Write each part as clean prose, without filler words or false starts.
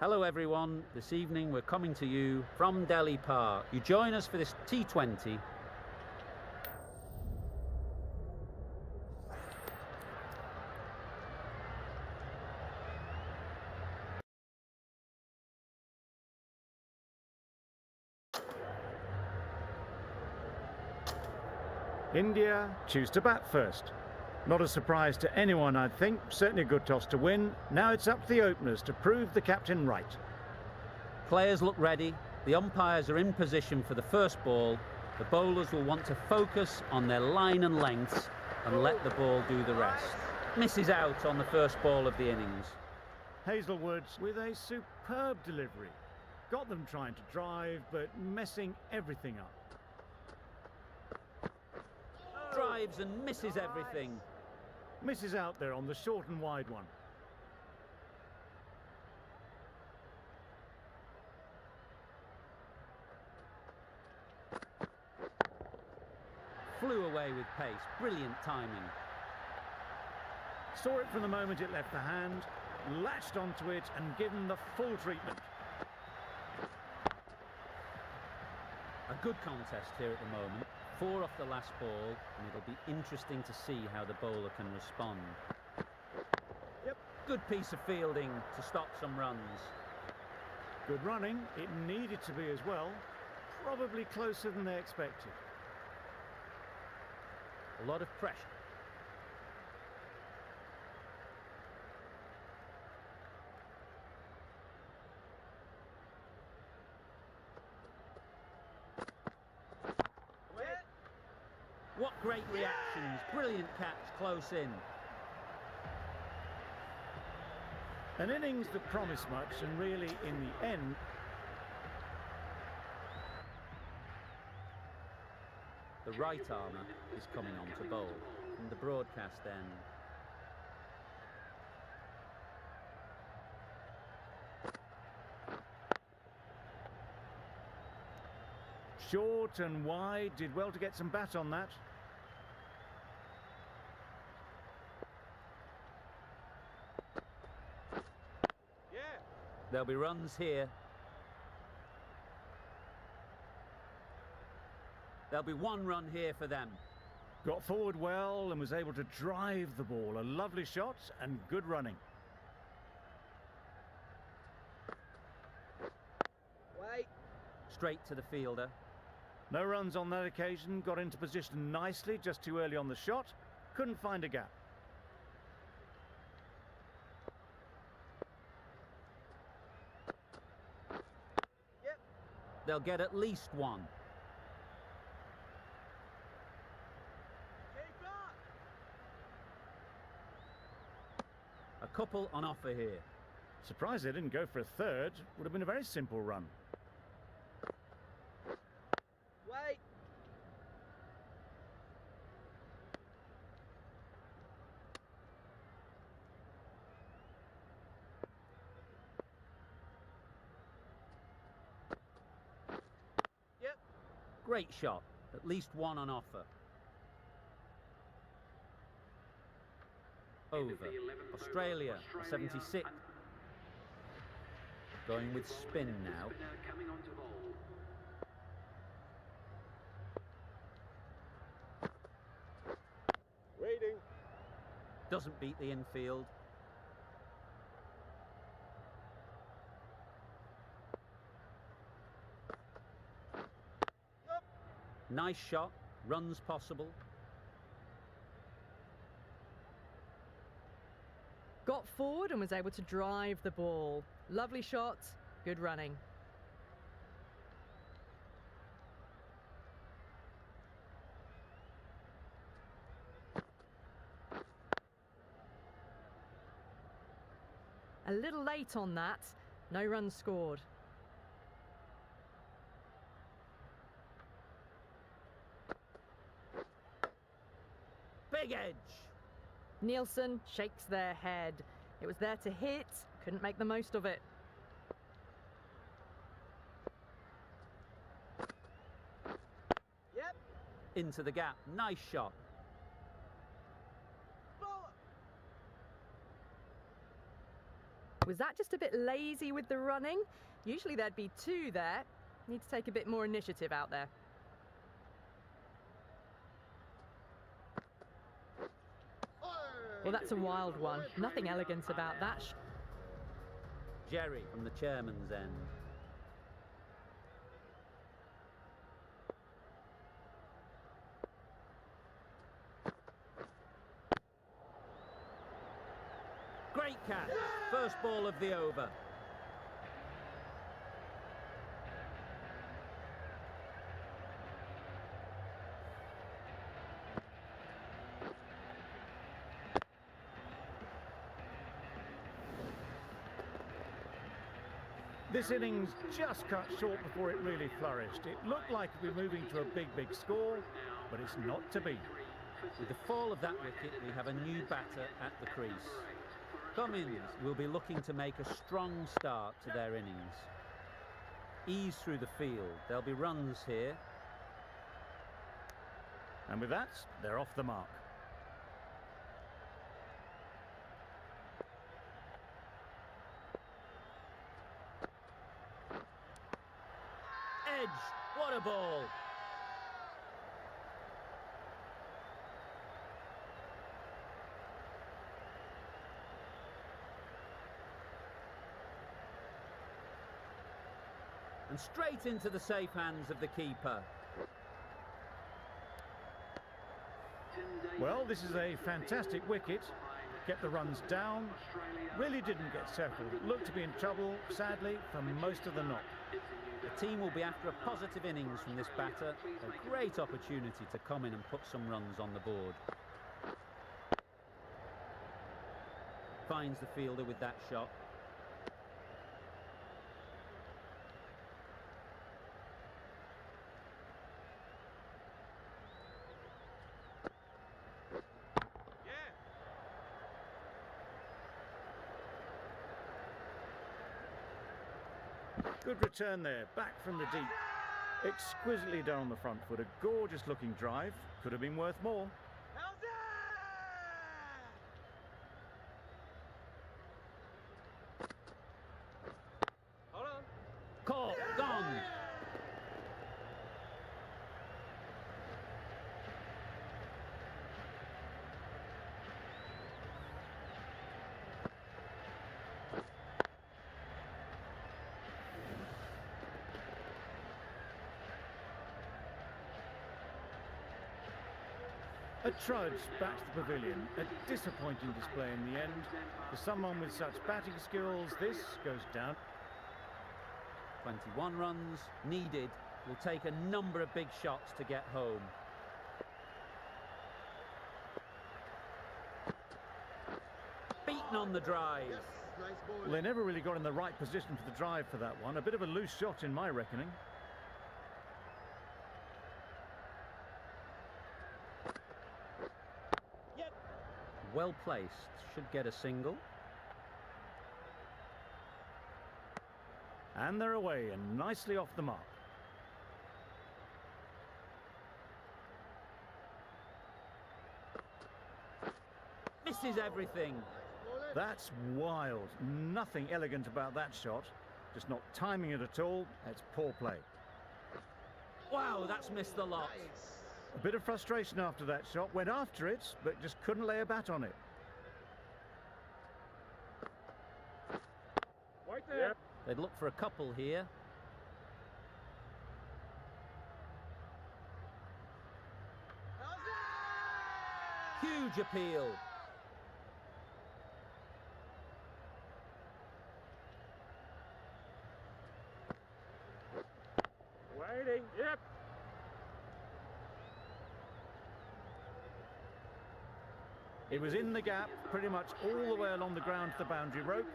Hello everyone, this evening we're coming to you from Delhi Park. You join us for this T20. India choose to bat first. Not a surprise to anyone, I'd think. Certainly a good toss to win. Now it's up to the openers to prove the captain right. Players look ready. The umpires are in position for the first ball. The bowlers will want to focus on their line and lengths and let the ball do the rest. Misses out on the first ball of the innings. Hazlewood with a superb delivery. Got them trying to drive, but messing everything up. Drives and misses everything. Misses out there on the short and wide one. Flew away with pace. Brilliant timing. Saw it from the moment it left the hand, latched onto it and given the full treatment. A good contest here at the moment. 4 off the last ball, and it'll be interesting to see how the bowler can respond. Yep. Good piece of fielding to stop some runs. Good running. It needed to be as well. Probably closer than they expected. A lot of pressure. What great reactions. Brilliant catch close in. An innings that promised much and really in the end the right armour is coming on to bowl from the broadcast end. short and wide, did well to get some bat on that. Yeah. There'll be runs here. There'll be 1 run here for them. Got forward well and was able to drive the ball. A lovely shot and good running. Wait. Straight to the fielder. No runs on that occasion. Got into position nicely, just too early on the shot. Couldn't find a gap. Yep. They'll get at least 1. A couple on offer here. Surprised they didn't go for a third. Would have been a very simple run. Wait. Yep. Great shot. At least 1 on offer. Over. Australia, 76. Going with spin now. Waiting. Doesn't beat the infield. Yep. Nice shot. Runs possible. Got forward and was able to drive the ball. Lovely shot, good running. A little late on that, no runs scored. Big edge. Nielsen shakes their head. It was there to hit, couldn't make the most of it. Yep. Into the gap. Nice shot. Was that just a bit lazy with the running? Usually there'd be 2 there. Need to take a bit more initiative out there. Well, that's a wild one. Nothing elegant about that. Garie from the chairman's end. Great catch. First ball of the over. This innings just cut short before it really flourished. It looked like it was moving to a big score, but it's not to be. With the fall of that wicket, we have a new batter at the crease. Cummins will be looking to make a strong start to their innings. Ease through the field. There'll be runs here. And with that, they're off the mark. Edge. What a ball. And straight into the safe hands of the keeper. Well, this is a fantastic wicket. Kept the runs down. Really didn't get settled. Looked to be in trouble, sadly, for most of the knock. The team will be after a positive innings from this batter. A great opportunity to come in and put some runs on the board. Finds the fielder with that shot. Good return there, back from the deep. Exquisitely done on the front foot. A gorgeous looking drive. Could have been worth more. Hold on. Caught. Gone. A trudge back to the pavilion. A disappointing display in the end. For someone with such batting skills, this goes down. 21 runs needed. Will take a number of big shots to get home. Beaten on the drive. Yes, nice ball. Well, they never really got in the right position for the drive for that one. A bit of a loose shot in my reckoning. Well placed. Should get a single. And they're away and nicely off the mark. Misses everything. That's wild. Nothing elegant about that shot. Just not timing it at all. It's poor play. Wow, that's missed the lot. A bit of frustration after that shot. Went after it, but just couldn't lay a bat on it. Right there. Yep. They'd look for a couple here. Huge appeal. Waiting. Yep. It was in the gap, pretty much all the way along the ground to the boundary rope.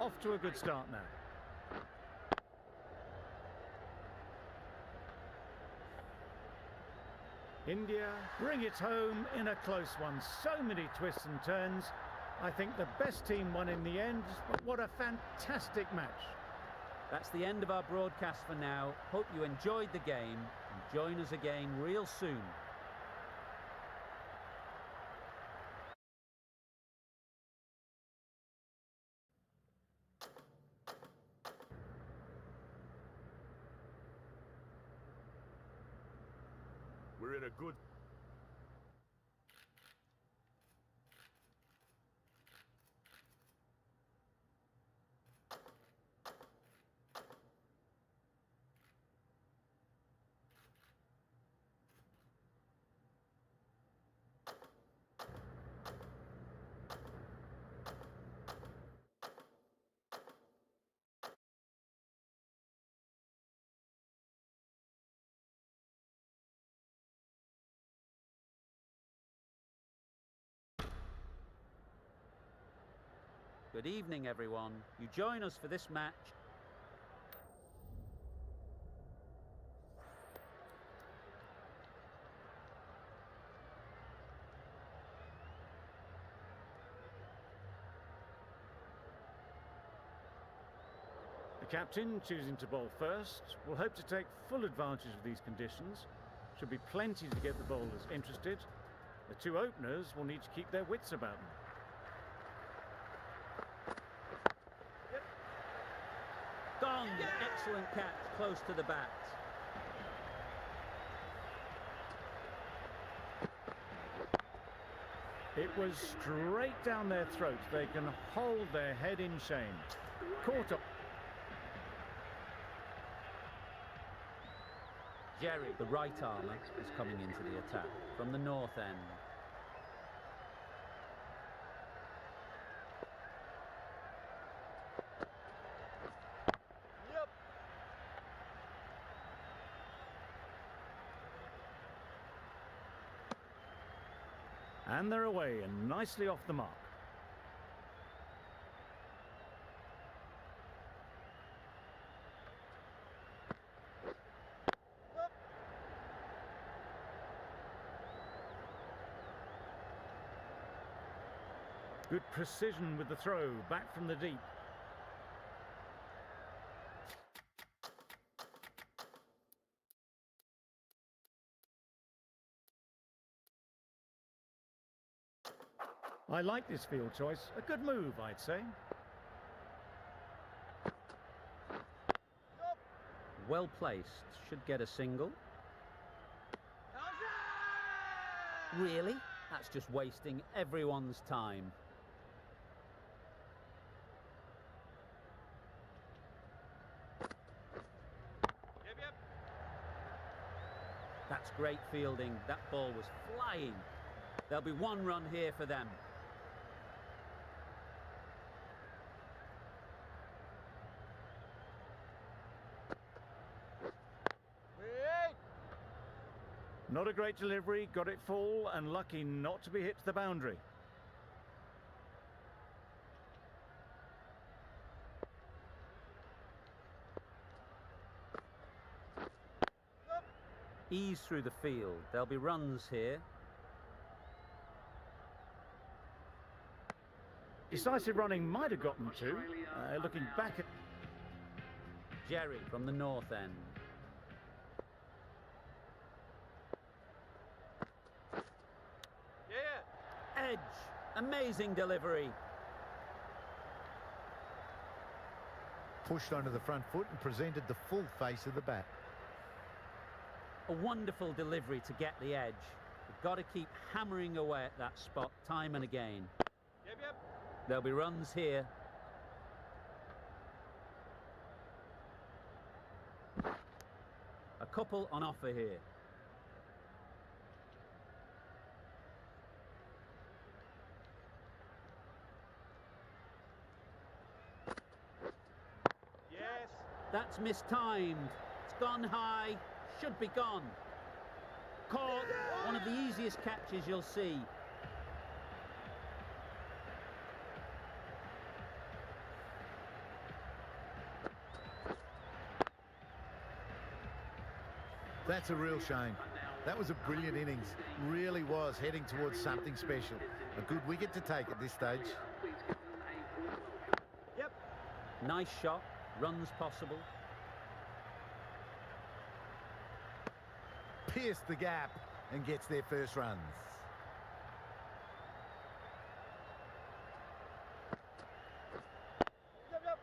Off to a good start now. India bring it home in a close one. So many twists and turns. I think the best team won in the end, but what a fantastic match. That's the end of our broadcast for now. Hope you enjoyed the game and join us again real soon. We're in a good... Good evening, everyone. You join us for this match. The captain, choosing to bowl first, will hope to take full advantage of these conditions. Should be plenty to get the bowlers interested. The two openers will need to keep their wits about them. Gone! Excellent catch, close to the bat. It was straight down their throats. They can hold their head in shame. Caught up. Garie, the right armour, is coming into the attack from the north end. Yep. And they're away and nicely off the mark. Good precision with the throw, back from the deep. I like this field choice. A good move, I'd say. Well placed, should get a single. Really? That's just wasting everyone's time. Yep. That's great fielding. That ball was flying. There'll be one run here for them. Not a great delivery, got it full and lucky not to be hit to the boundary. Ease through the field. There'll be runs here. Decisive running might have gotten two. Looking back at... Garie from the north end. Yeah. Edge. Amazing delivery. Pushed onto the front foot and presented the full face of the bat. A wonderful delivery to get the edge. You've got to keep hammering away at that spot time and again. Yep. There'll be runs here. A couple on offer here. Yes. That's mistimed. It's gone high. Should be gone. Caught. One of the easiest catches you'll see. That's a real shame. That was a brilliant innings. Really was heading towards something special. A good wicket to take at this stage. Yep. Nice shot. Runs possible. Pierced the gap and gets their first runs. Yep.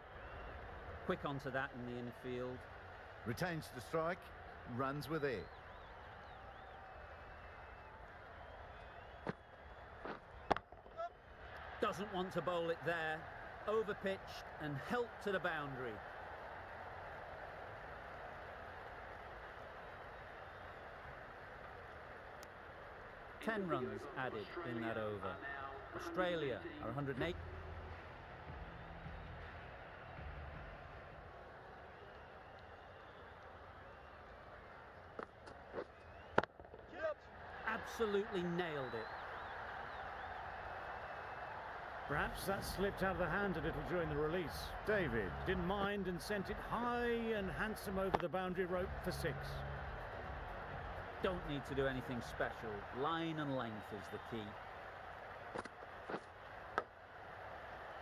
Quick onto that in the infield. Retains the strike. Runs were there. Doesn't want to bowl it there. Overpitched and helped to the boundary. Ten runs added in that over. Australia are 108. Absolutely nailed it. Perhaps that slipped out of the hand a little during the release. David didn't mind and sent it high and handsome over the boundary rope for 6. Don't need to do anything special. Line and length is the key.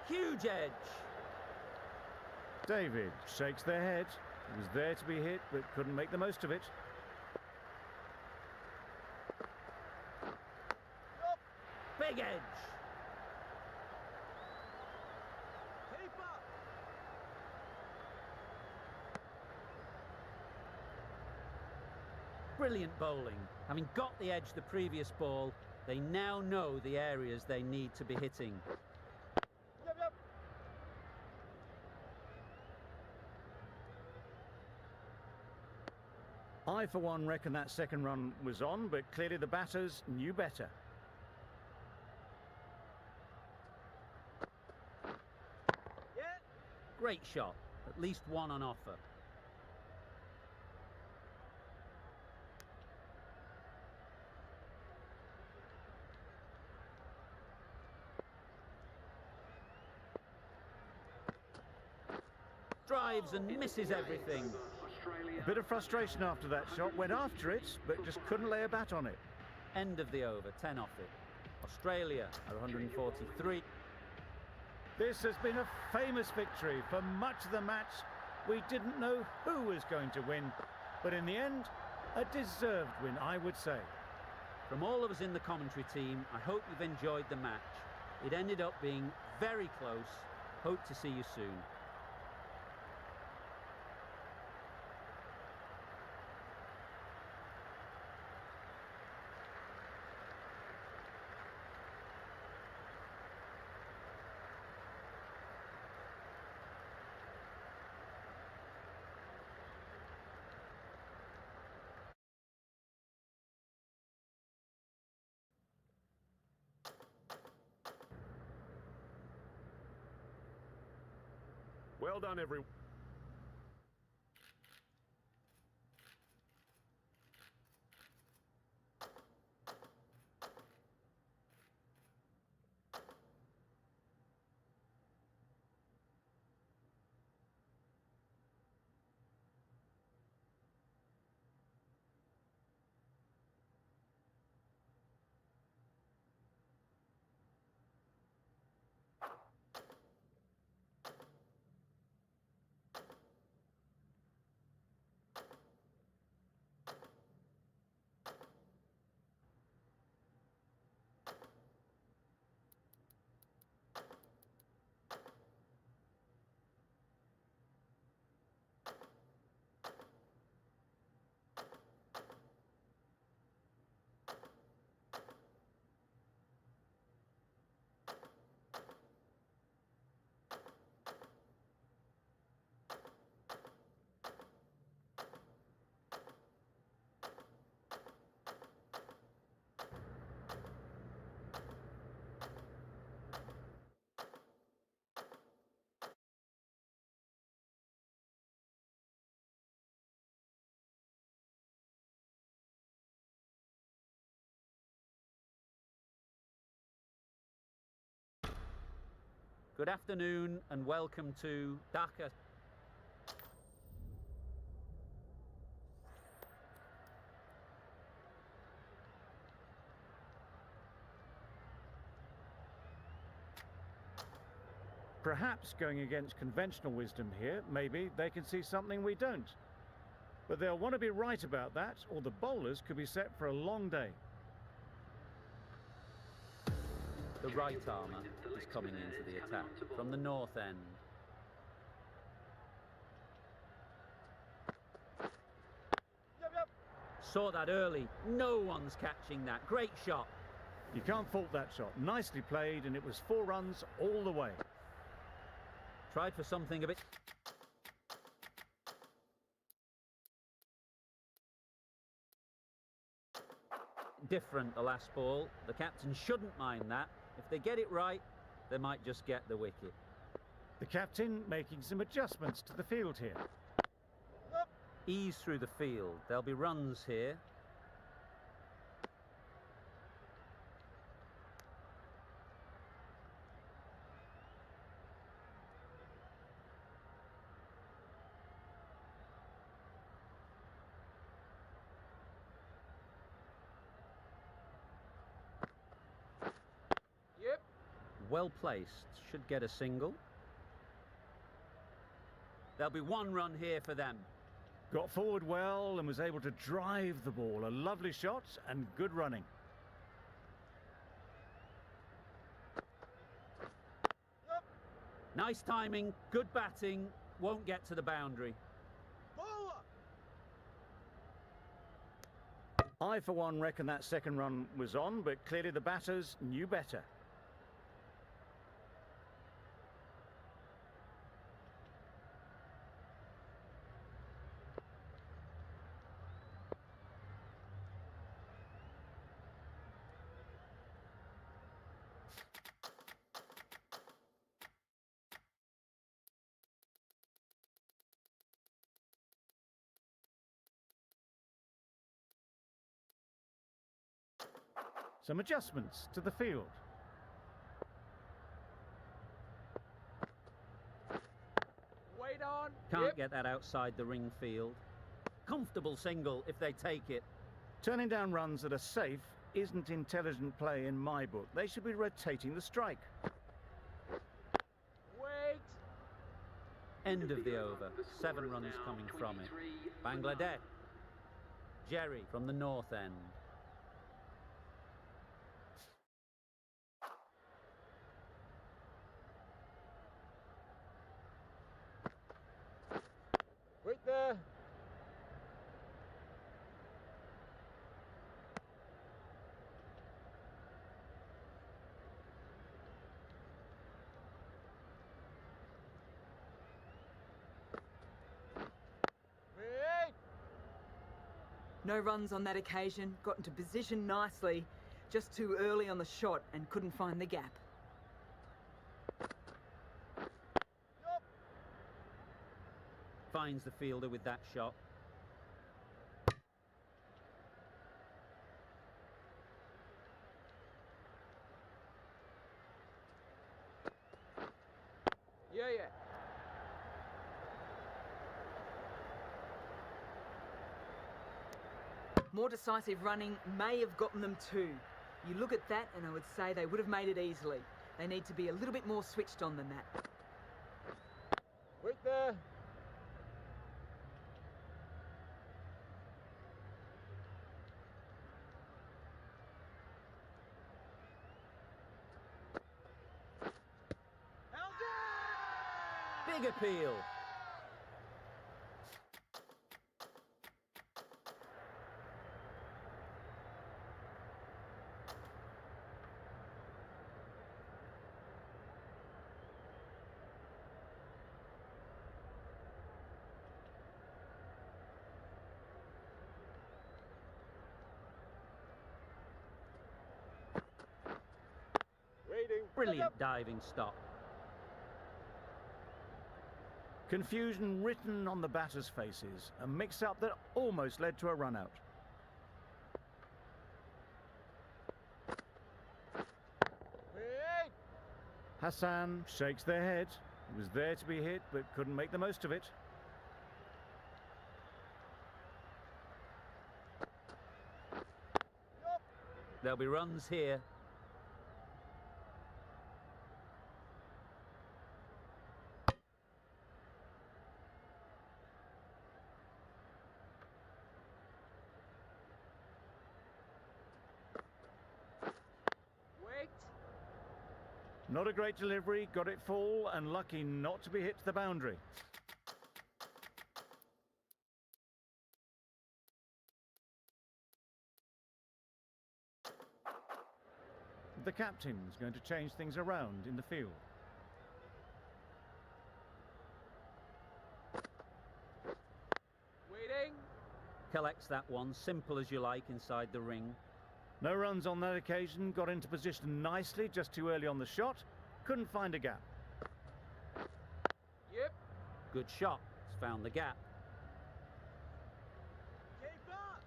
Huge edge. David shakes their head. He was there to be hit, but couldn't make the most of it. Big edge. Brilliant bowling. Having got the edge the previous ball, they now know the areas they need to be hitting. I, for one, reckon that second run was on, but clearly the batters knew better. Great shot. At least one on offer. Drives and misses everything. A bit of frustration after that shot. Went after it, but just couldn't lay a bat on it. End of the over, 10 off it. Australia are 143. This has been a famous victory. For much of the match, we didn't know who was going to win. But in the end, a deserved win, I would say. From all of us in the commentary team, I hope you've enjoyed the match. It ended up being very close. Hope to see you soon. Well done, everyone. Good afternoon and welcome to Dhaka. Perhaps going against conventional wisdom here, maybe they can see something we don't. But they'll want to be right about that, or the bowlers could be set for a long day. The right armour is coming into the attack from the north end. Saw that early. No one's catching that. Great shot. You can't fault that shot. Nicely played, and it was 4 runs all the way. Tried for something a bit... different the last ball. The captain shouldn't mind that. If they get it right, they might just get the wicket. The captain making some adjustments to the field here. Ease through the field. There'll be runs here. Yep. Well placed. Should get a single. There'll be 1 run here for them. Got forward well and was able to drive the ball. A lovely shot and good running. Nice timing, good batting, won't get to the boundary. I, for one, reckon that second run was on, but clearly the batters knew better. Some adjustments to the field. Wait on. Can't Yep. get that outside the ring field. Comfortable single if they take it. Turning down runs that are safe isn't intelligent play in my book. They should be rotating the strike. Wait. End of the over. 7 runs coming from it. Bangladesh. Garie from the north end. Wait there. Wait. No runs on that occasion, got into position nicely, just too early on the shot and couldn't find the gap. Finds the fielder with that shot. Yeah. More decisive running may have gotten them 2. You look at that and I would say they would have made it easily. They need to be a little bit more switched on than that. Wait there. Big appeal. Waiting. Brilliant diving stop. Confusion written on the batters' faces. A mix-up that almost led to a run-out. Wait. Hassan shakes their head. He was there to be hit, but couldn't make the most of it. There'll be runs here. Wait. Not a great delivery, got it full, and lucky not to be hit to the boundary. the captain's going to change things around in the field. Waiting. Collects that one, simple as you like, inside the ring. No runs on that occasion, got into position nicely, just too early on the shot. Couldn't find a gap. Yep. Good shot. He's found the gap. Keep up.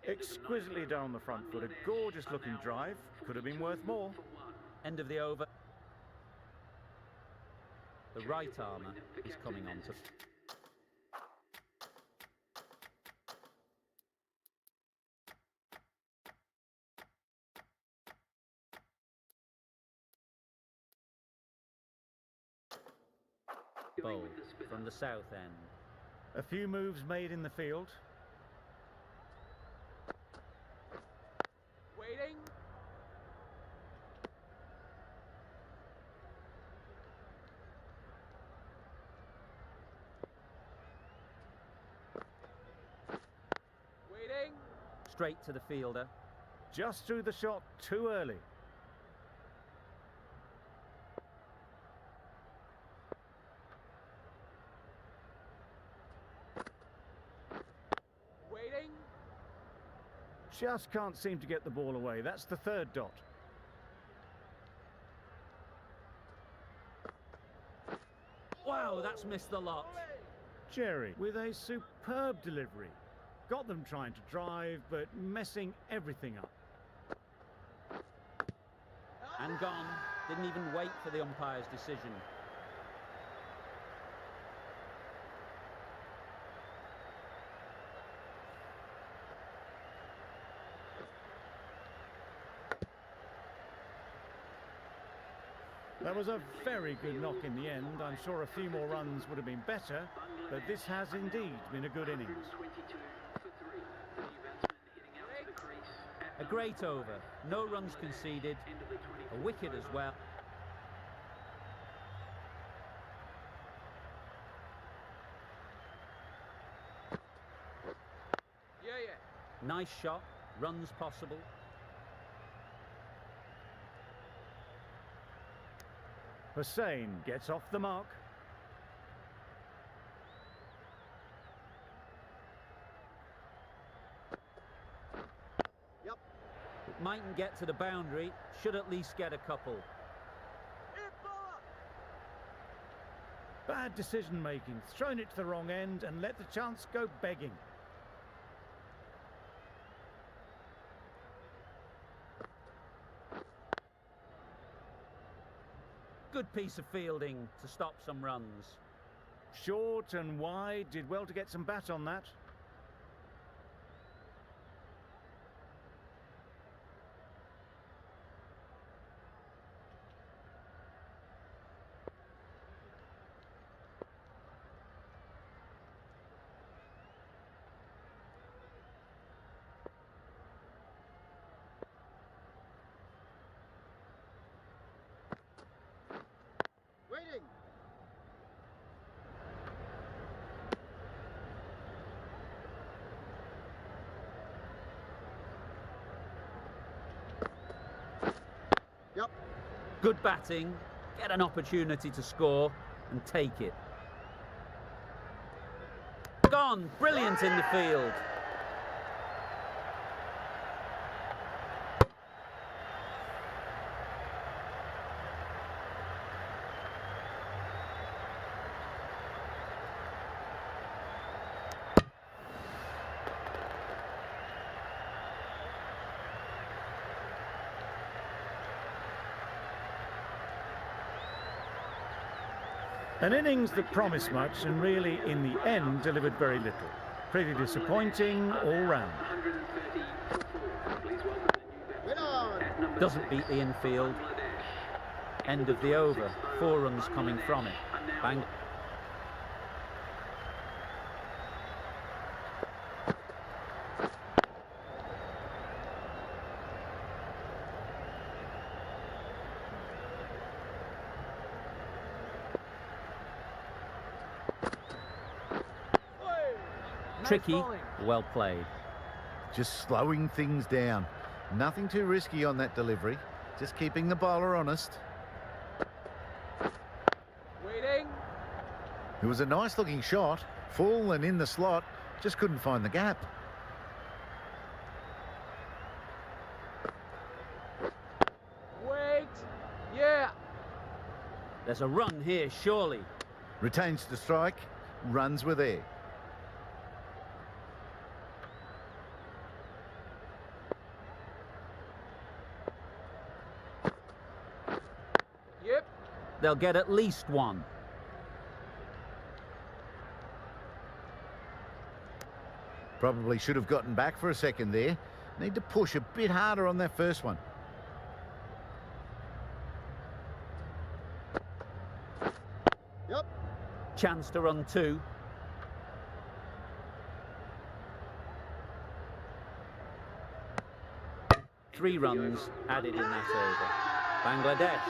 Exquisitely done on the front foot, a gorgeous looking drive. Could have been worth more. End of the over. The right armour is coming on to... bowl from the south end. A few moves made in the field. Waiting. Waiting. Straight to the fielder. Just threw the shot too early. Waiting. Just can't seem to get the ball away. That's the third dot. Wow, that's missed the lot. Garie with a superb delivery. Got them trying to drive, but messing everything up. And gone. Didn't even wait for the umpire's decision. That was a very good knock in the end. I'm sure a few more runs would have been better, but this has indeed been a good innings. A great over. No runs conceded. A wicket as well. Yeah. Nice shot. Runs possible. Hussain gets off the mark. Yep. It mightn't get to the boundary. Should at least get a couple. Hit ball. Bad decision making. Thrown it to the wrong end and let the chance go begging. Good piece of fielding to stop some runs. Short and wide, did well to get some bat on that. Waiting. Yep. Good batting. Get an opportunity to score and take it. Gone. Brilliant in the field. An innings that promised much and really, in the end, delivered very little. Pretty disappointing all round. Wait on. Doesn't beat the infield. End of the over. 4 runs coming from it. Bang. Tricky, well played. just slowing things down. Nothing too risky on that delivery, just keeping the bowler honest. Waiting. It was a nice looking shot, full and in the slot, just couldn't find the gap. Wait. Yeah. There's a run here, surely. Retains the strike, runs were there. Yep. They'll get at least one. Probably should have gotten back for a second there. Need to push a bit harder on that first one. Yep. Chance to run two. Three runs added in that over. Bangladesh.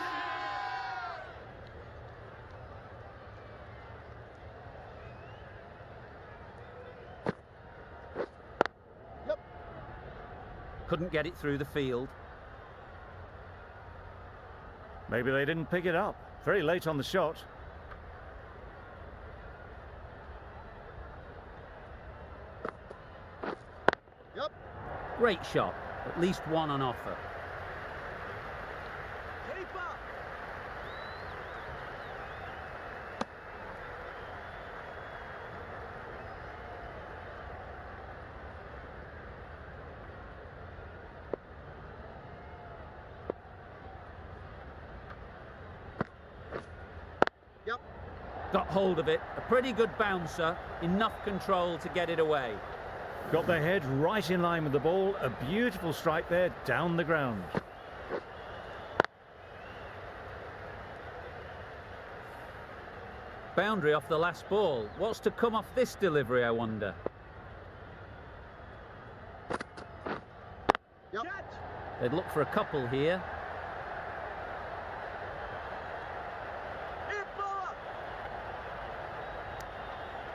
Yep. Couldn't get it through the field. Maybe they didn't pick it up. Very late on the shot. Yep. Great shot. At least one on offer. Keep up. Yep. Got hold of it. A pretty good bouncer. Enough control to get it away. Got their head right in line with the ball. A beautiful strike there down the ground. Boundary off the last ball. What's to come off this delivery, I wonder? Yep. They'd look for a couple here. Hit bowler.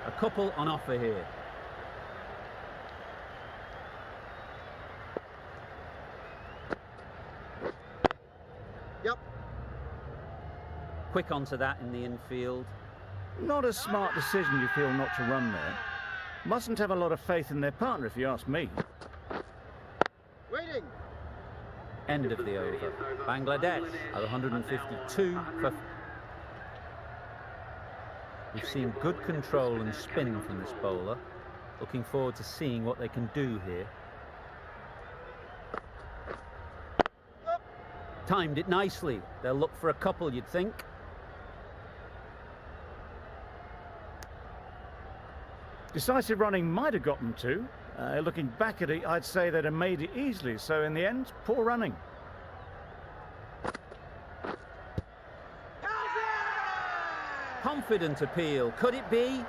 A couple on offer here. Yep. Quick onto that in the infield. Not a smart decision, you feel, not to run there. Mustn't have a lot of faith in their partner, if you ask me. Waiting. End of the over. Bangladesh at 152 for... We've seen good control and spin from this bowler. Looking forward to seeing what they can do here. Timed it nicely. They'll look for a couple, you'd think. Decisive running might have got them two. Looking back at it, I'd say they'd have made it easily. So in the end, poor running. Confident appeal. Could it be?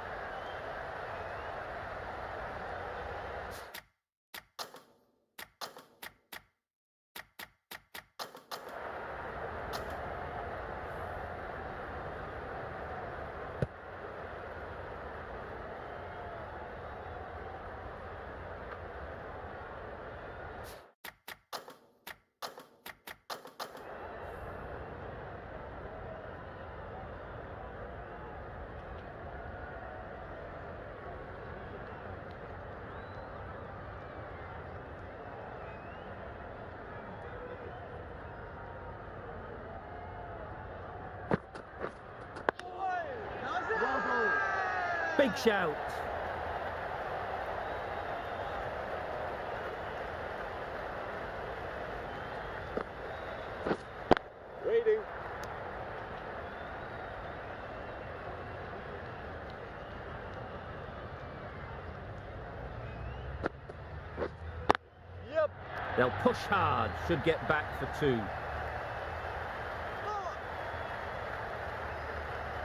Big shout. Waiting. Yep. They'll push hard. Should get back for two.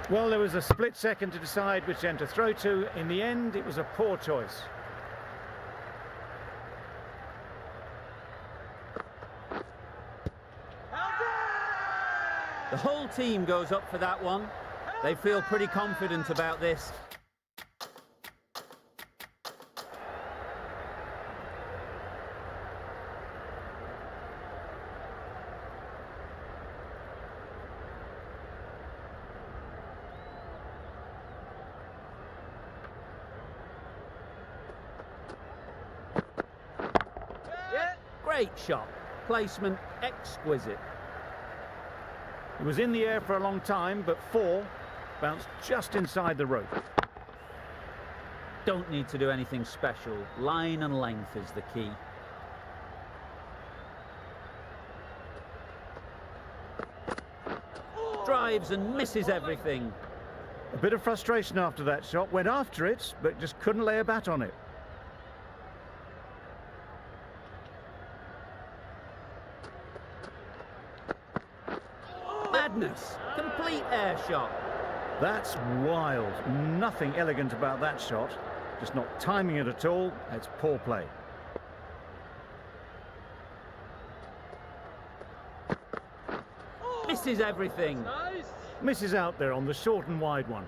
Well, there was a split second to decide which end to throw to. In the end, it was a poor choice. The whole team goes up for that one. They feel pretty confident about this. Great shot. Placement exquisite. It was in the air for a long time, but 4 bounced just inside the rope. Don't need to do anything special. Line and length is the key. Drives and misses everything. A bit of frustration after that shot. Went after it, but just couldn't lay a bat on it. Madness. Complete air shot. That's wild. Nothing elegant about that shot. Just not timing it at all. It's poor play. Misses everything. Misses out there on the short and wide one.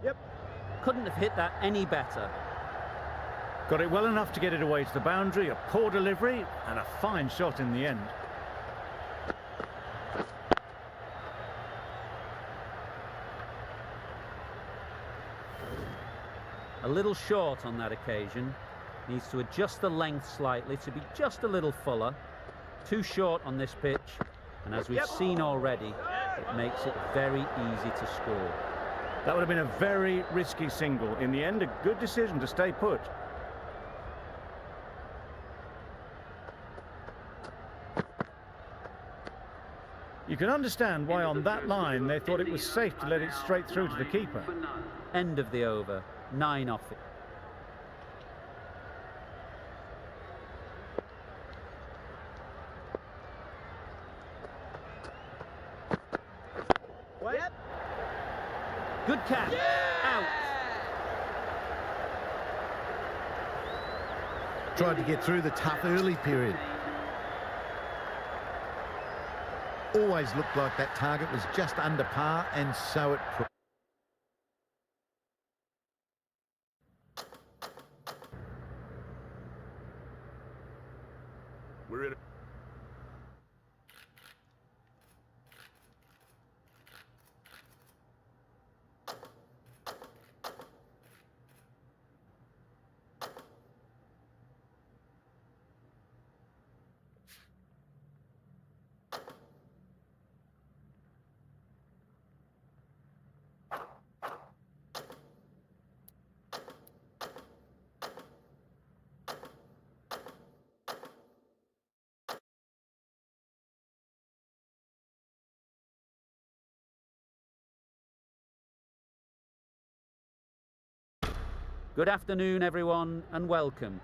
Yep. Couldn't have hit that any better. Got it well enough to get it away to the boundary. A poor delivery and a fine shot in the end. A little short on that occasion. Needs to adjust the length slightly to be just a little fuller. Too short on this pitch, and as we've seen already, it makes it very easy to score. That would have been a very risky single. In the end, a good decision to stay put. You can understand why on that line they thought it was safe to let it straight through to the keeper. End of the over. 9 off it. Yep. Good catch. Out. Tried to get through the tough early period. Always looked like that target was just under par, and so it proved. We're in. Good afternoon, everyone, and welcome.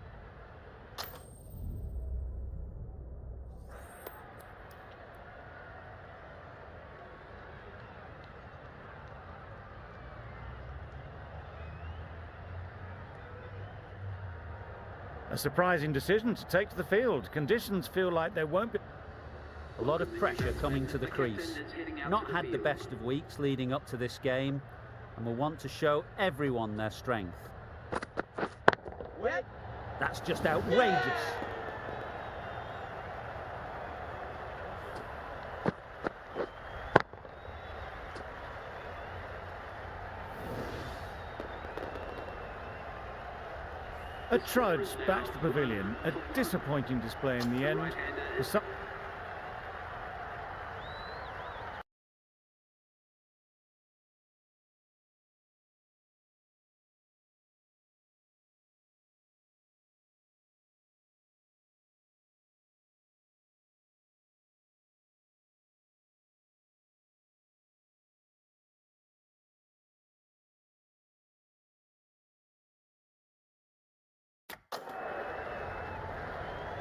A surprising decision to take to the field. Conditions feel like there won't be. A lot of pressure coming to the crease. Not had the best of weeks leading up to this game, and will want to show everyone their strength. Wet. That's just outrageous. A trudge back to the pavilion. A disappointing display in the end. For some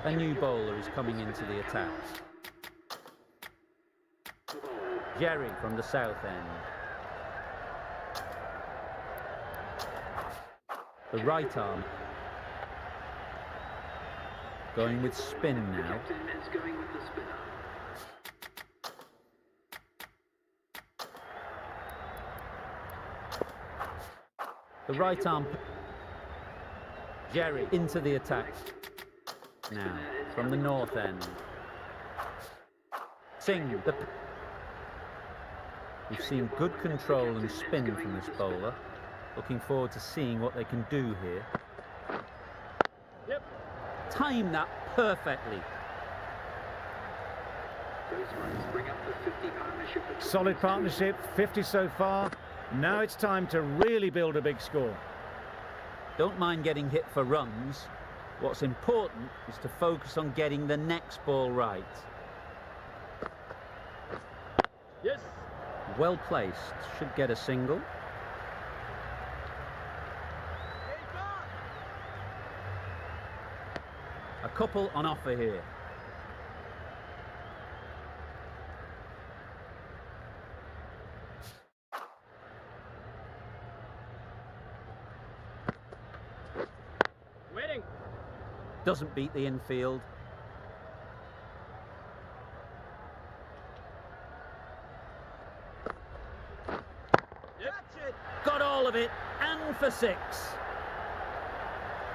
A new bowler is coming into the attack. Garie from the south end. The right arm. Going with spin now. The right arm. Garie into the attack. Now, from the north end. Sing. We've seen good control and spin from this bowler. Looking forward to seeing what they can do here. Yep. Time that perfectly. Solid partnership, 50 so far. Now it's time to really build a big score. Don't mind getting hit for runs. What's important is to focus on getting the next ball right. Yes. Well placed. Should get a single. A couple on offer here. Waiting. Doesn't beat the infield. Catch it. Got all of it, and for 6.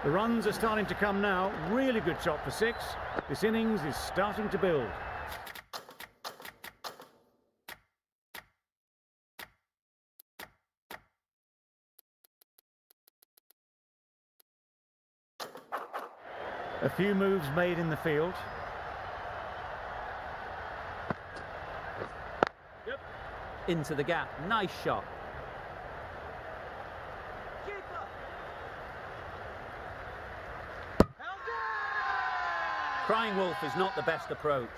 The runs are starting to come now. Really good shot for 6. This innings is starting to build. A few moves made in the field. Yep. Into the gap. Nice shot. Keeper. Held it. Crying wolf is not the best approach.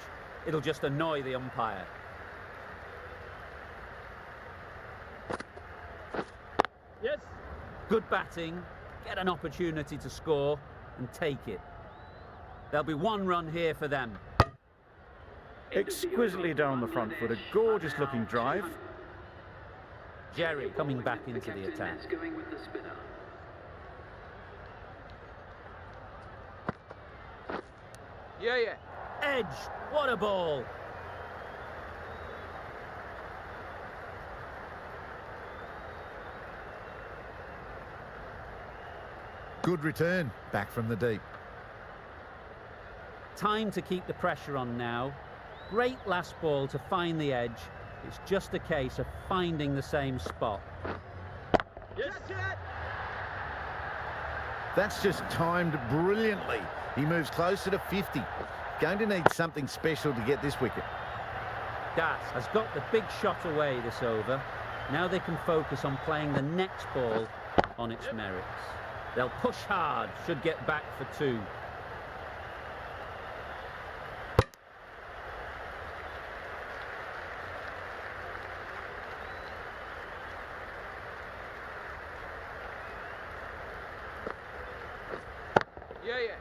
It'll just annoy the umpire. Yes. Good batting. Get an opportunity to score and take it. There'll be 1 run here for them. Exquisitely down the front foot. A gorgeous looking drive. Garie coming back into the attack. Yeah. Edge. What a ball. Good return, back from the deep. Time to keep the pressure on now. Great last ball to find the edge. It's just a case of finding the same spot. Yes. Catch it. That's just timed brilliantly. He moves closer to 50. Going to need something special to get this wicket. Das has got the big shot away this over. Now they can focus on playing the next ball on its merits. They'll push hard, should get back for 2. Yeah.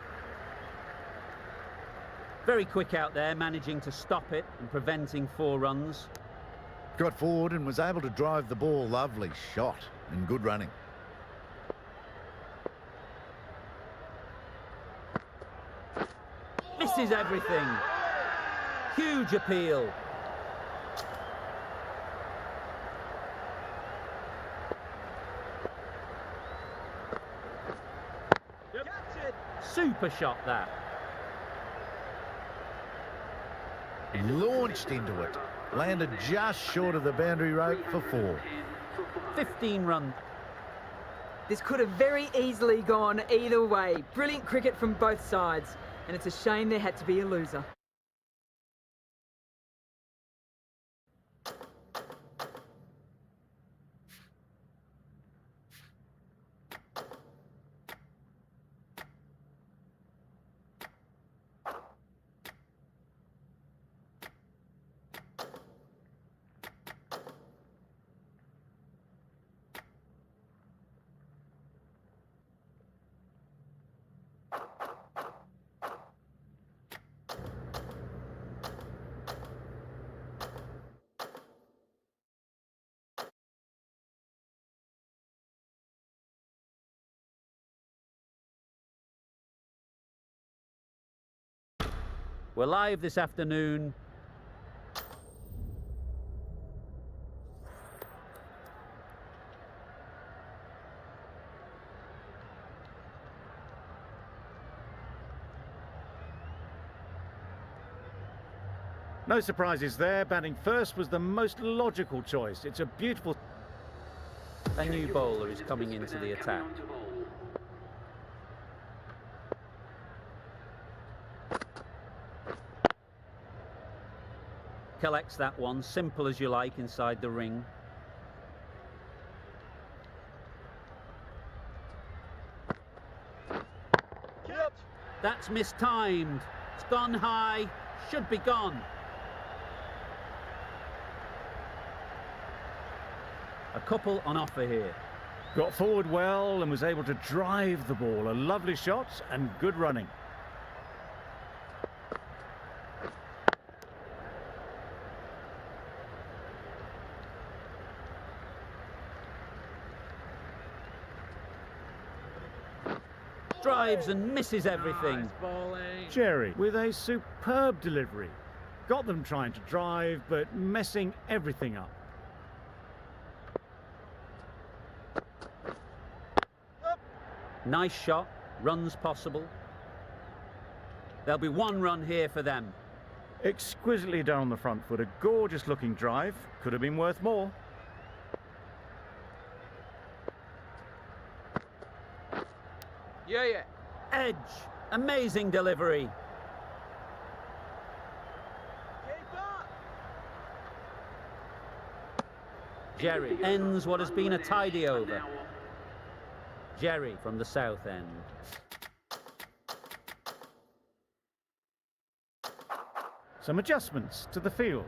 Very quick out there, managing to stop it and preventing 4 runs. Got forward and was able to drive the ball. Lovely shot and good running. Misses everything. Huge appeal. Yep. Catch it. Super shot that. Launched into it. Landed just short of the boundary rope for 4. 15 runs. This could have very easily gone either way. Brilliant cricket from both sides. And it's a shame there had to be a loser. We're live this afternoon. No surprises there. Batting first was the most logical choice. It's a beautiful... A new bowler is coming into the attack. Collects that one, simple as you like, inside the ring. Catch. That's mistimed. It's gone high. Should be gone. A couple on offer here. Got forward well and was able to drive the ball. A lovely shot and good running. Drives and misses everything. Nice bowling. Garie with a superb delivery. Got them trying to drive, but messing everything up. Nice shot. Runs possible. There'll be one run here for them. Exquisitely done on the front foot. A gorgeous looking drive. Could have been worth more. Yeah, yeah. Edge. Amazing delivery. Garie ends what has been a tidy over. Garie from the south end. Some adjustments to the field.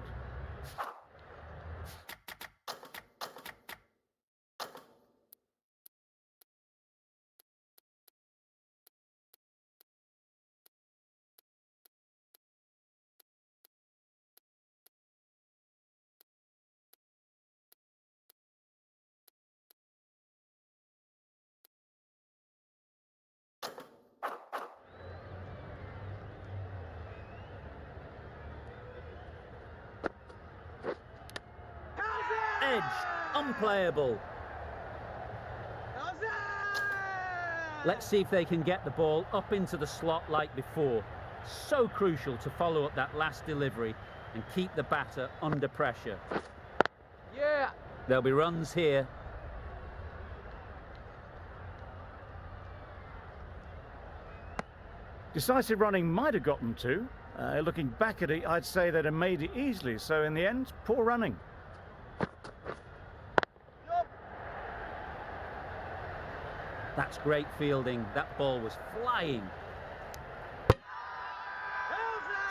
Edge. Unplayable. Let's see if they can get the ball up into the slot like before. So crucial to follow up that last delivery and keep the batter under pressure. Yeah. There'll be runs here. Decisive running might have got them to. Looking back at it, I'd say they'd have made it easily. So in the end, poor running. That's great fielding. That ball was flying.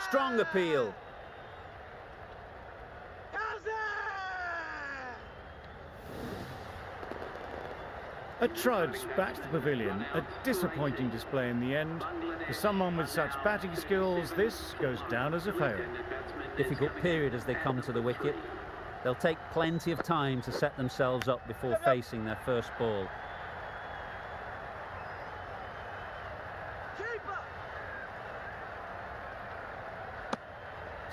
Strong appeal. A trudge back to the pavilion. A disappointing display in the end. For someone with such batting skills, this goes down as a fail. Difficult period as they come to the wicket. They'll take plenty of time to set themselves up before facing their first ball.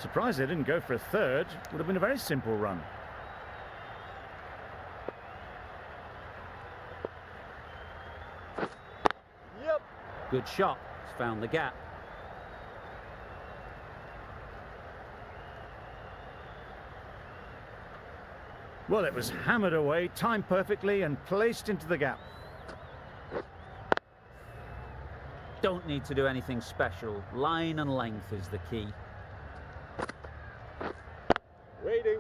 Surprised they didn't go for a third. Would have been a very simple run. Yep. Good shot. He's found the gap. Well, it was hammered away, timed perfectly and placed into the gap. Don't need to do anything special. Line and length is the key. Waiting.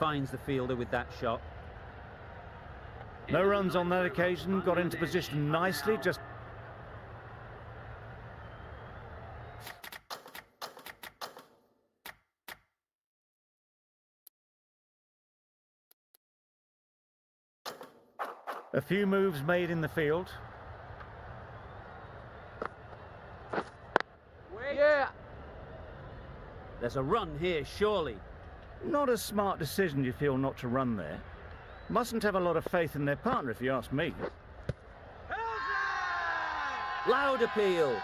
Finds the fielder with that shot. No runs on that occasion, got into position nicely, just... A few moves made in the field. Wait. Yeah. There's a run here, surely. Not a smart decision, you feel, not to run there. Mustn't have a lot of faith in their partner, if you ask me. Loud appeal.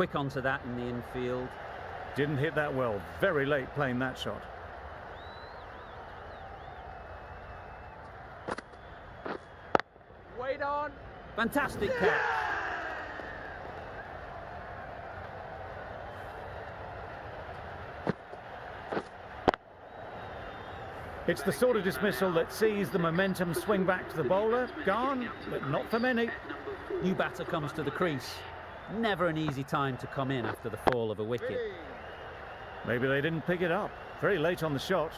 quick onto that in the infield. Didn't hit that well. Very late playing that shot. Wait on. Fantastic catch. It's the sort of dismissal that sees the momentum swing back to the bowler. Gone, but not for many. New batter comes to the crease. Never an easy time to come in after the fall of a wicket. Maybe they didn't pick it up. Very late on the shot.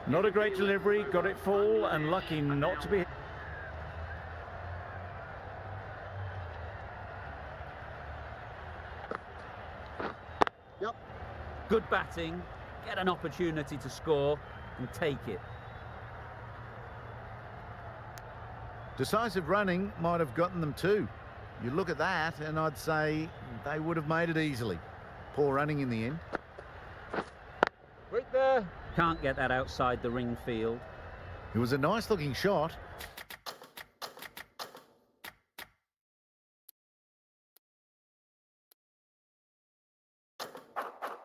Not a great delivery, got it full and lucky not to be... Good batting, get an opportunity to score and take it. Decisive running might have gotten them too. You look at that and I'd say they would have made it easily. Poor running in the end. Wait there. Can't get that outside the ring field. It was a nice looking shot.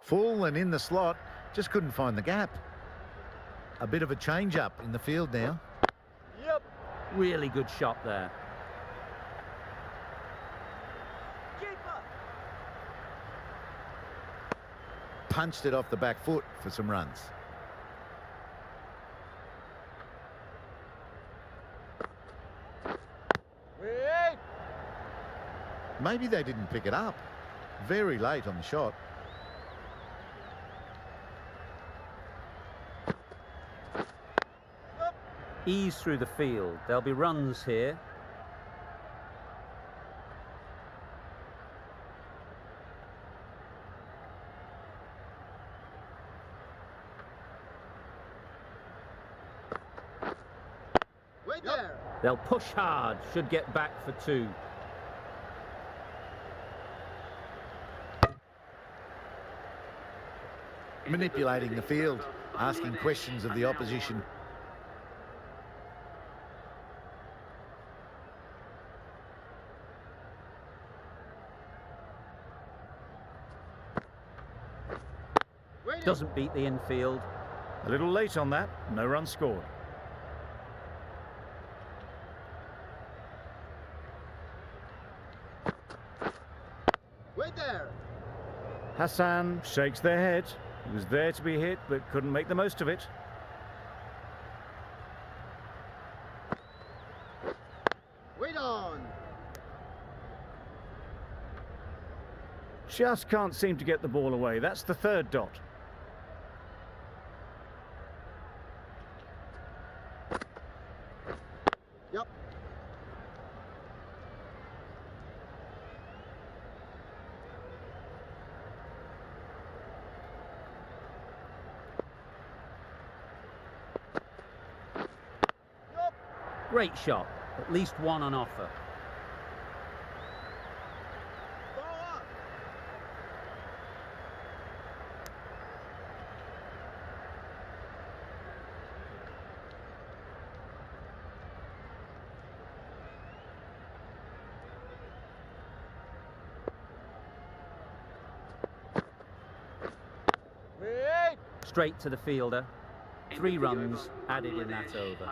Full and in the slot, just couldn't find the gap. A bit of a change up in the field now. Yep. Really good shot there. Punched it off the back foot for some runs. Wait. Maybe they didn't pick it up. Very late on the shot. Ease through the field. There'll be runs here. Wait there. They'll push hard. Should get back for two. Manipulating the field, asking questions of the opposition. Doesn't beat the infield. A little late on that, no run scored. Wait there. Hassan shakes their head. He was there to be hit, but couldn't make the most of it. Wait on. Just can't seem to get the ball away. That's the third dot. Yep. Great shot. At least one on offer. Wait. Straight to the fielder. 3 runs added in that over.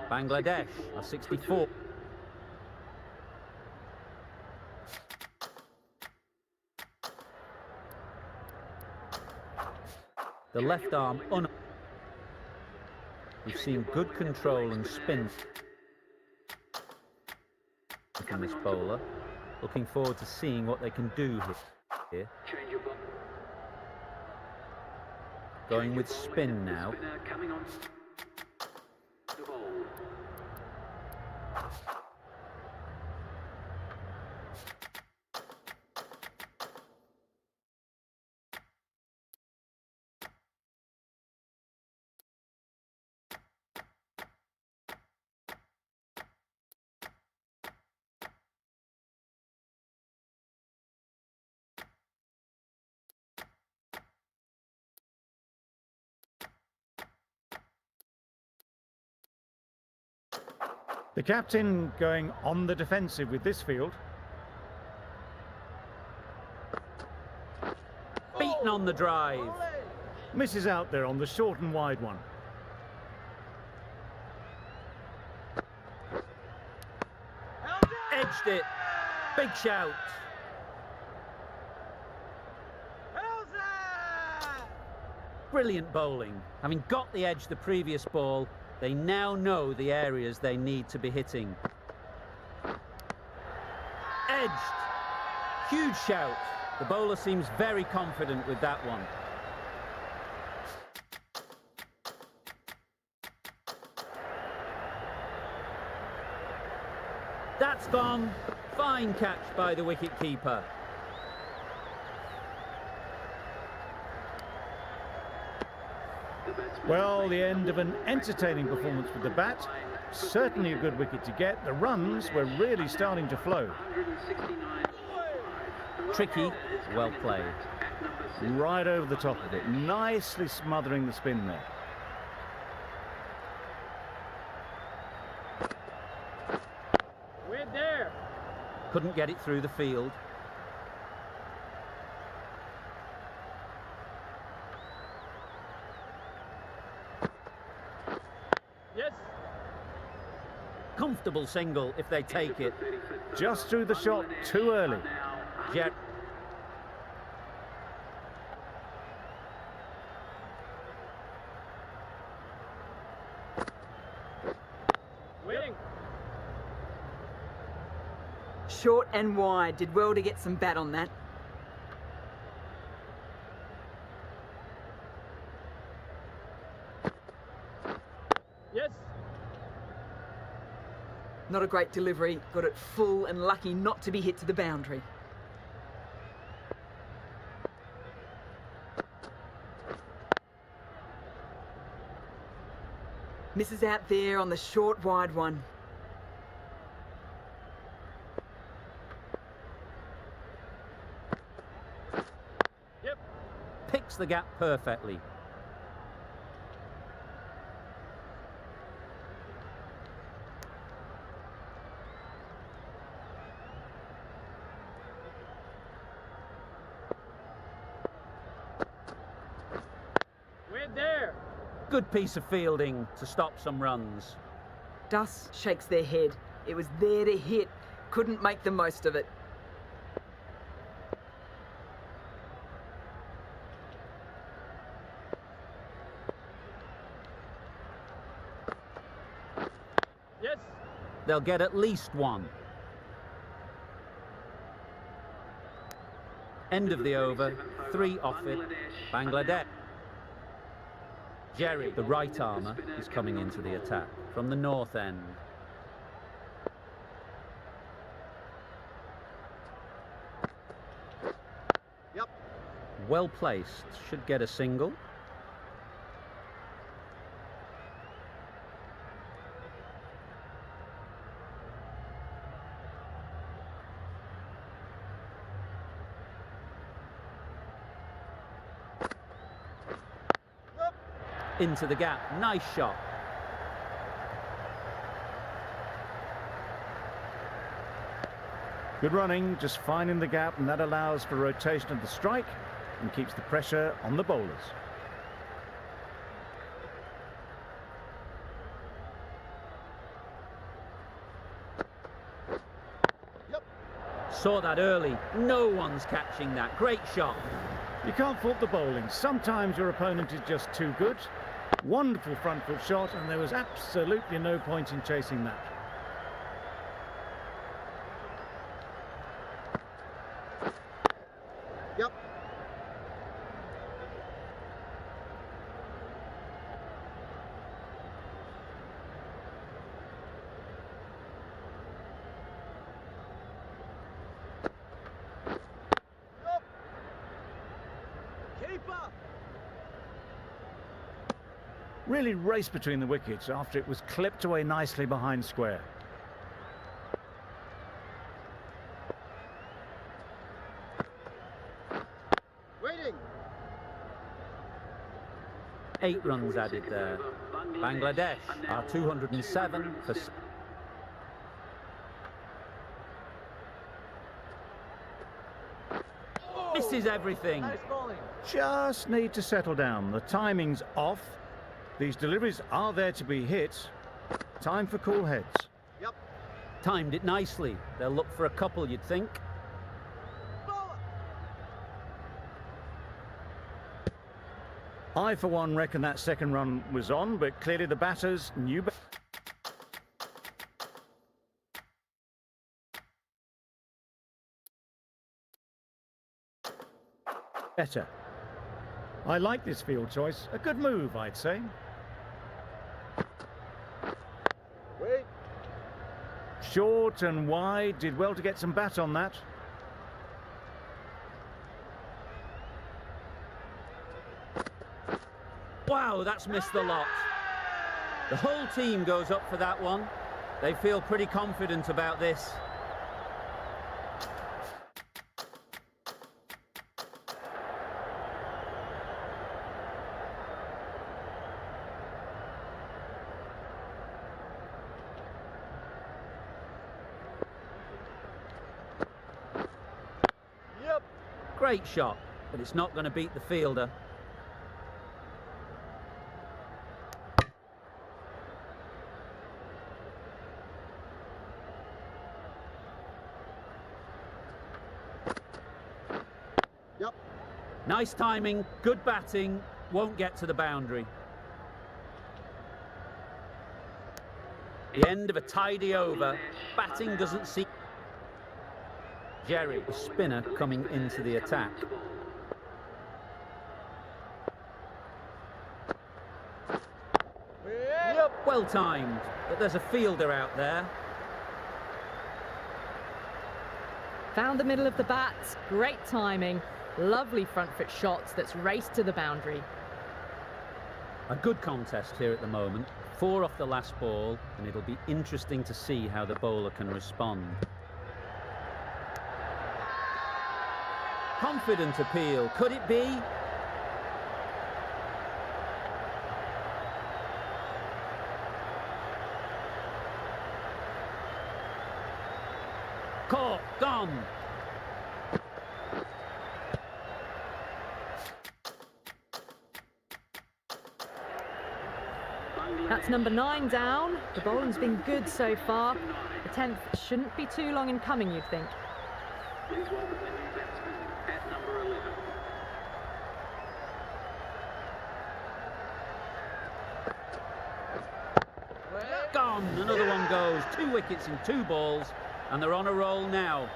Bangladesh are 64. The left arm We've seen good control and spin from this bowler. Looking forward to seeing what they can do here. Going with spin now. The captain going on the defensive with this field. Beaten on the drive. Misses out there on the short and wide one. Edged it. Big shout. Brilliant bowling. Having got the edge the previous ball, they now know the areas they need to be hitting. Edged. Huge shout. The bowler seems very confident with that one. That's gone. Fine catch by the wicket-keeper. Well, the end of an entertaining performance with the bat. Certainly a good wicket to get. The runs were really starting to flow. Tricky, well played. Right over the top of it, nicely smothering the spin there. We're there. Couldn't get it through the field. Yes. Comfortable single if they take it. Just through the shot too early. Jet. Waiting. Short and wide. Did well to get some bat on that. Yes. Not a great delivery. Got it full and lucky not to be hit to the boundary. Misses out there on the short wide one. Yep. Picks the gap perfectly. We're there. Good piece of fielding to stop some runs. Dus shakes their head. It was there to hit. Couldn't make the most of it. Yes. They'll get at least one. End of the over. 3 off it. Bangladesh. Garie, the right armour, is coming into the attack from the north end. Yep. Well placed. Should get a single. Into the gap. Nice shot. Good running, just finding the gap, and that allows for rotation of the strike and keeps the pressure on the bowlers. Yep. Saw that early. No one's catching that. Great shot. You can't fault the bowling. Sometimes your opponent is just too good. Wonderful front foot shot, and there was absolutely no point in chasing that. Yep. Yep. Keeper. Really raced between the wickets after it was clipped away nicely behind square. Waiting. 8 runs added there. Bangladesh are 207 for... Misses everything. Nice bowling. Just need to settle down. The timing's off. These deliveries are there to be hit. Time for cool heads. Yep. Timed it nicely. They'll look for a couple, you'd think. Bowler. I, for one, reckon that second run was on, but clearly the batters knew better. I like this field choice. A good move, I'd say. Wait. Short and wide. Did well to get some bat on that. Wow, that's missed the lot. The whole team goes up for that one. They feel pretty confident about this. Yep. Great shot, but it's not going to beat the fielder. Yep. Nice timing, good batting, won't get to the boundary. The end of a tidy over. Batting doesn't see. Garie, the spinner, coming into the attack. Yep. Well timed, but there's a fielder out there. Found the middle of the bat. Great timing. Lovely front foot shots that's raced to the boundary. A good contest here at the moment. 4 off the last ball, and it'll be interesting to see how the bowler can respond. Confident appeal, could it be? Caught, gone. That's number 9 down. The bowling's been good so far. The 10th shouldn't be too long in coming, you'd think. Gone, another one goes. 2 wickets in 2 balls, and they're on a roll now.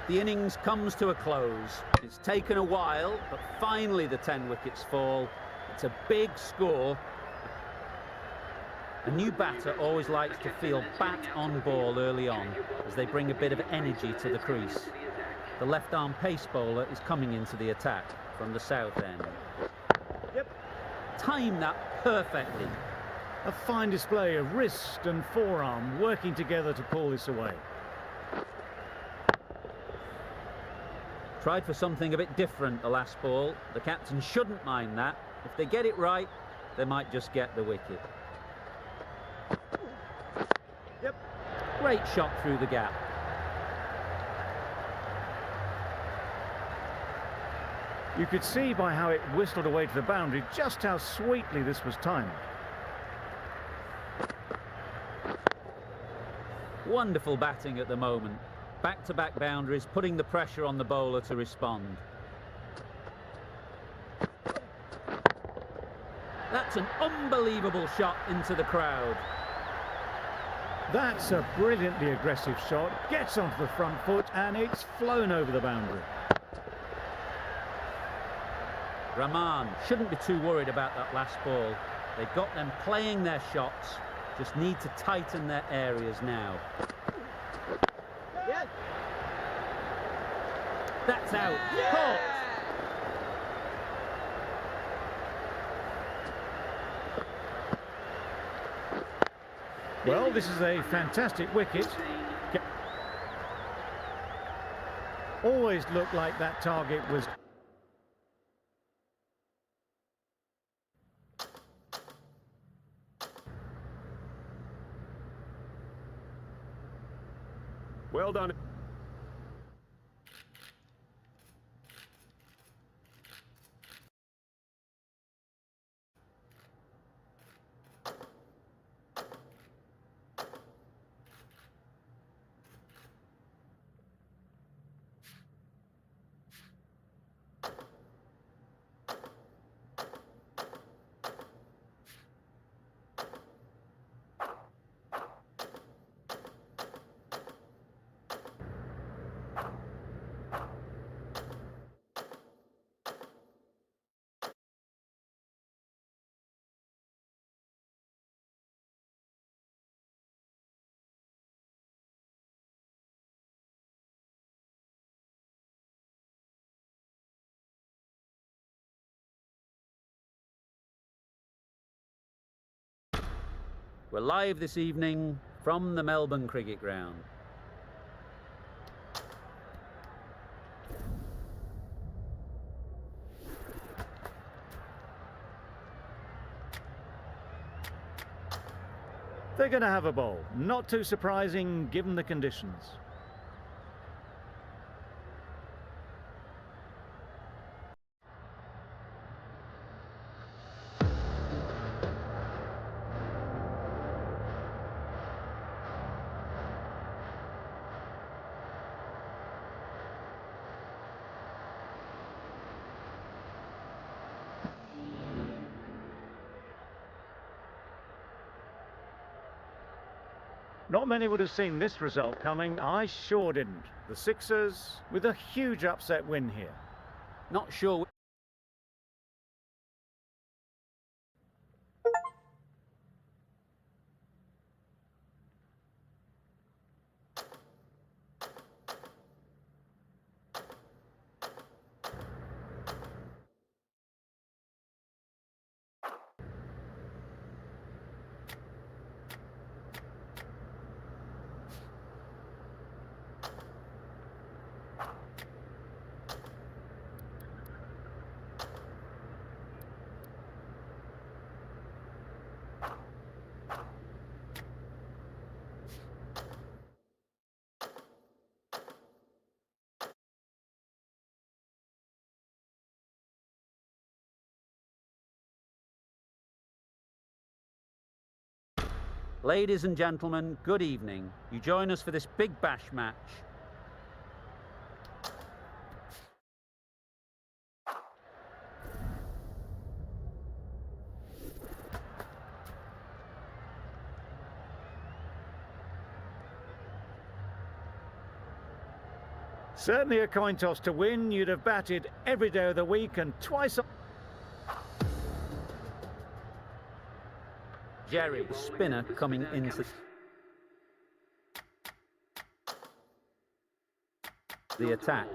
The innings comes to a close. It's taken a while, but finally the 10 wickets fall. It's a big score. A new batter always likes to feel bat on ball early on, as they bring a bit of energy to the crease. The left-arm pace bowler is coming into the attack from the south end. Yep. Time that perfectly. A fine display of wrist and forearm working together to pull this away. Tried for something a bit different the last ball. The captain shouldn't mind that. If they get it right, they might just get the wicket. Yep. Great shot through the gap. You could see by how it whistled away to the boundary just how sweetly this was timed. Wonderful batting at the moment. Back-to-back boundaries, putting the pressure on the bowler to respond. That's an unbelievable shot into the crowd. That's a brilliantly aggressive shot. Gets onto the front foot and it's flown over the boundary. Rahman shouldn't be too worried about that last ball. They've got them playing their shots, just need to tighten their areas now. Yes. That's out. Caught. Well, this is a fantastic wicket. Always looked like that target was... Well done. We're live this evening from the Melbourne Cricket Ground. They're going to have a bowl. Not too surprising given the conditions. Not many would have seen this result coming. I sure didn't. The Sixers with a huge upset win here. Not sure. Ladies and gentlemen, good evening. You join us for this big bash match. Certainly a coin toss to win. You'd have batted every day of the week and twice... Garie, the spinner, coming into the attack.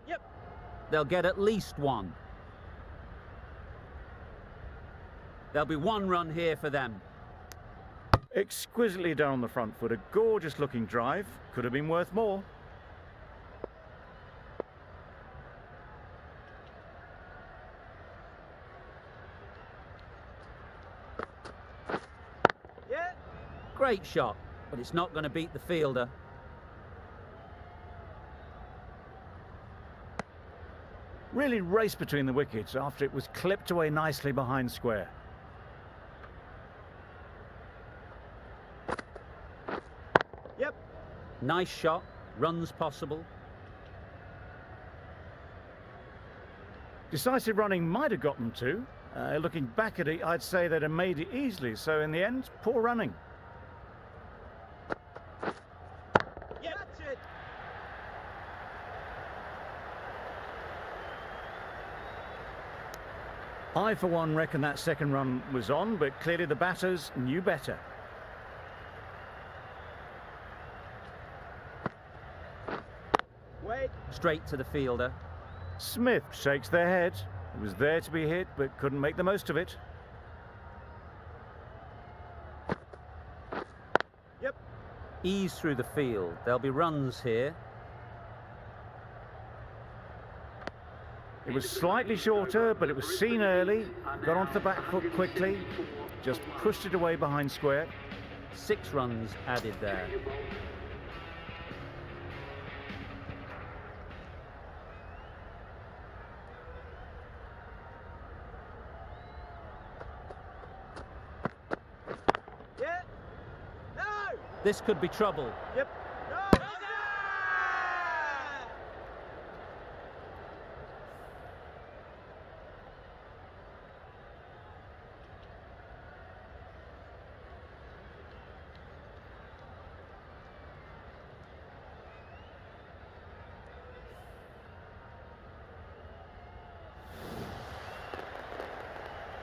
Yep. They'll get at least one. There'll be one run here for them. Exquisitely done on the front foot. A gorgeous looking drive. Could have been worth more. Yeah. Great shot, but it's not going to beat the fielder. Really raced between the wickets after it was clipped away nicely behind square. Yep. Nice shot, runs possible. Decisive running might have got them two. Looking back at it, I'd say they'd have made it easily. So in the end, poor running. Yeah, that's it. I, for one, reckon that second run was on, but clearly the batters knew better. Wait. Straight to the fielder. Smith shakes their head. It was there to be hit, but couldn't make the most of it. Yep. Ease through the field. There'll be runs here. It was slightly shorter, but it was seen early. Got onto the back foot quickly. Just pushed it away behind square. 6 runs added there. Yeah. No. This could be trouble. Yep. No.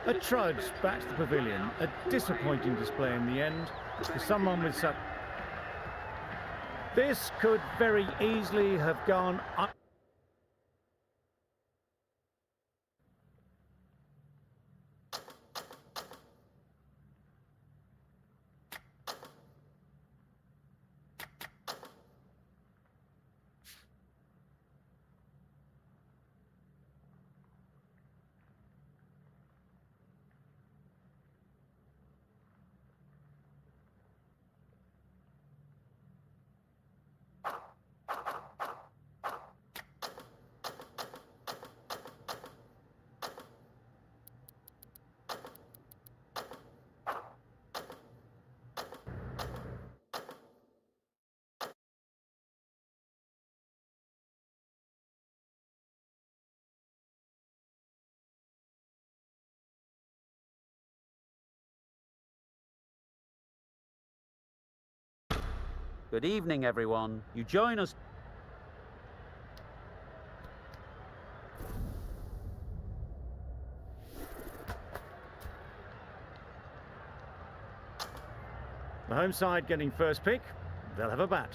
A trudge back to the pavilion. A disappointing display in the end for someone with such... This could very easily have gone up. Good evening, everyone. You join us. The home side getting first pick. They'll have a bat.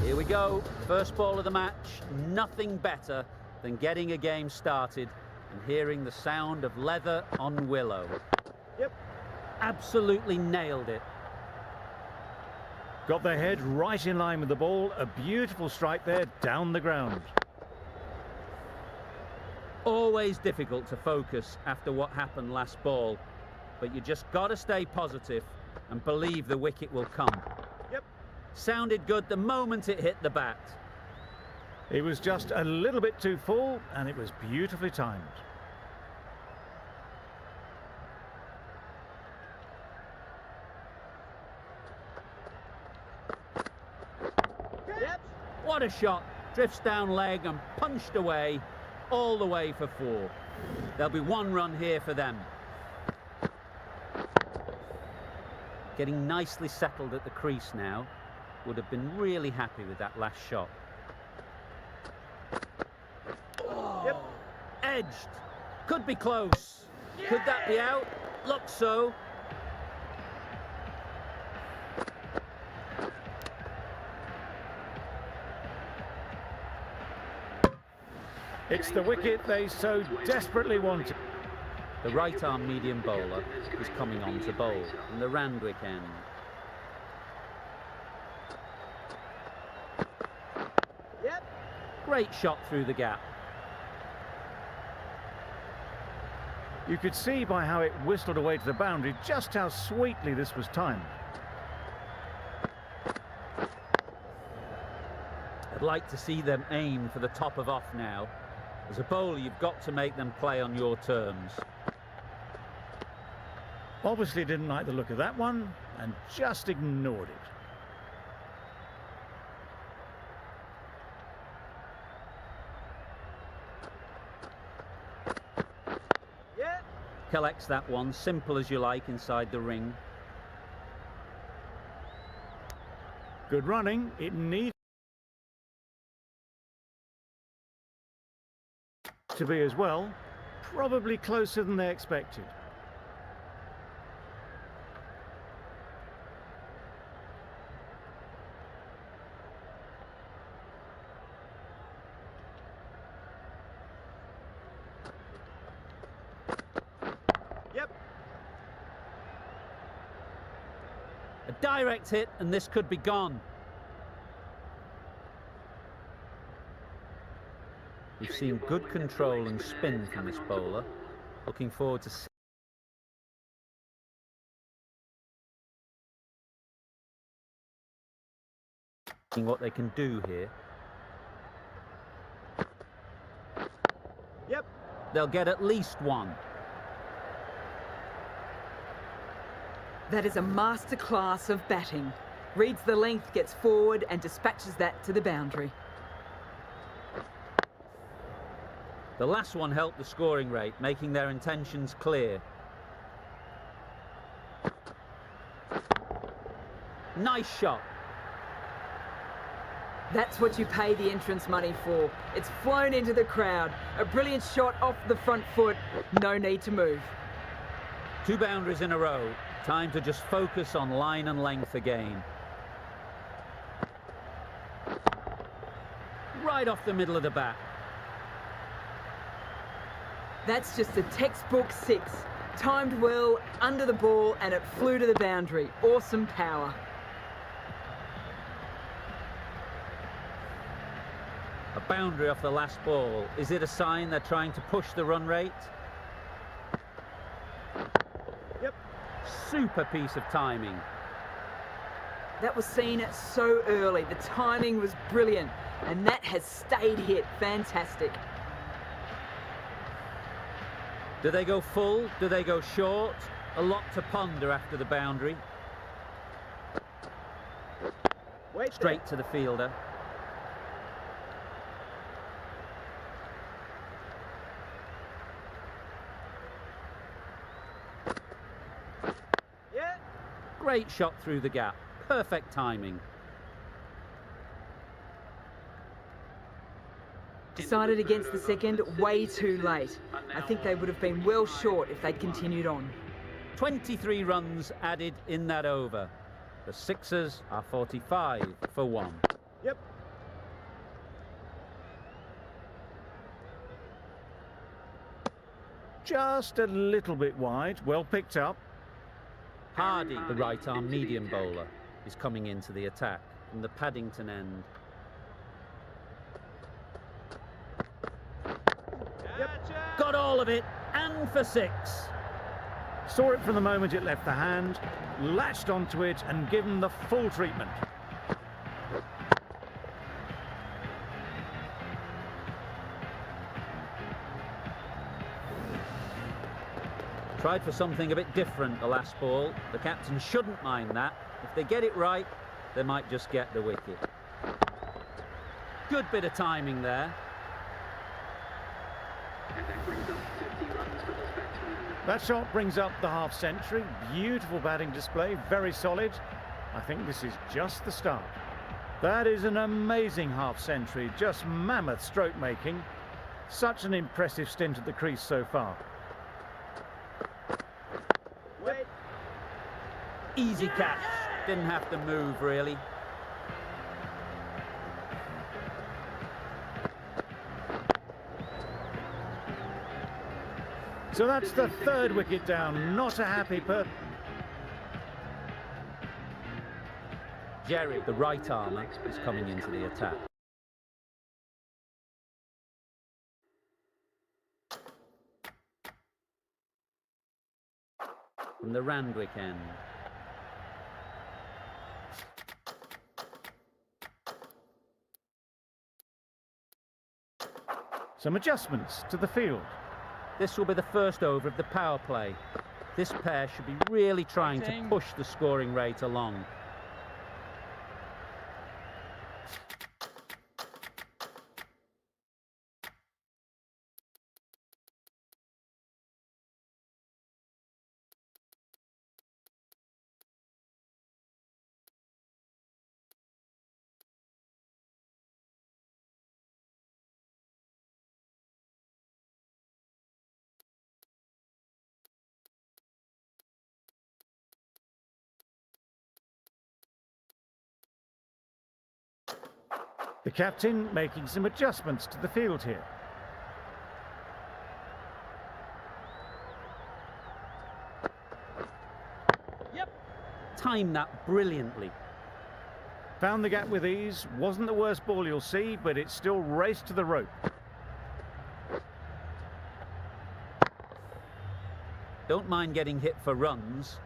Here we go. First ball of the match. Nothing better than getting a game started and hearing the sound of leather on willow. Yep. Absolutely nailed it. Got their head right in line with the ball. A beautiful strike there down the ground. Always difficult to focus after what happened last ball, but you just got to stay positive and believe the wicket will come. Yep. Sounded good the moment it hit the bat. It was just a little bit too full, and it was beautifully timed. Yep. What a shot. Drifts down leg and punched away, all the way for 4. There'll be 1 run here for them. Getting nicely settled at the crease now. Would have been really happy with that last shot. Yep. Edged. Could be close. Could that be out? Looks so. It's the wicket they so desperately wanted. The right-arm medium bowler is coming on to bowl in the Randwick end. Yep. Great shot through the gap. You could see by how it whistled away to the boundary just how sweetly this was timed. I'd like to see them aim for the top of off now. As a bowler, you've got to make them play on your terms. Obviously didn't like the look of that one and just ignored it. Yeah. Collects that one, simple as you like, inside the ring. Good running. It needs to be as well. Probably closer than they expected. A direct hit, and this could be gone. We've seen good control and spin from this bowler. Looking forward to seeing what they can do here. Yep. They'll get at least one. That is a masterclass of batting. Reads the length, gets forward and dispatches that to the boundary. The last one helped the scoring rate, making their intentions clear. Nice shot. That's what you pay the entrance money for. It's flown into the crowd. A brilliant shot off the front foot. No need to move. 2 boundaries in a row. Time to just focus on line and length again. Right off the middle of the bat. That's just a textbook 6. Timed well, under the ball, and it flew to the boundary. Awesome power. A boundary off the last ball. Is it a sign they're trying to push the run rate? Yep. Super piece of timing. That was seen so early. The timing was brilliant, and that has stayed hit. Fantastic. Do they go full? Do they go short? A lot to ponder after the boundary. Wait Straight to the fielder. there. Yeah. Great shot through the gap. Perfect timing. Decided against the second way too late. I think they would have been well short if they'd continued on. 23 runs added in that over. The Sixers are 45 for 1. Yep. Just a little bit wide. Well picked up. Hardy, the right-arm medium bowler, is coming into the attack from the Paddington end. Got all of it, and for 6. Saw it from the moment it left the hand, latched onto it and given the full treatment. Tried for something a bit different the last ball. The captain shouldn't mind that. If they get it right, they might just get the wicket. Good bit of timing there. That shot brings up the half century. Beautiful batting display, very solid. I think this is just the start. That is an amazing half century, just mammoth stroke making. Such an impressive stint at the crease so far. Wait. Easy catch. Didn't have to move, really. So that's the 3rd wicket down. Not a happy Garie, the right armer, is coming into the attack. From the Randwick end. Some adjustments to the field. This will be the first over of the power play. This pair should be really trying to push the scoring rate along. The captain making some adjustments to the field here. timed that brilliantly. Found the gap with ease. Wasn't the worst ball you'll see, but it still raced to the rope. Don't mind getting hit for runs.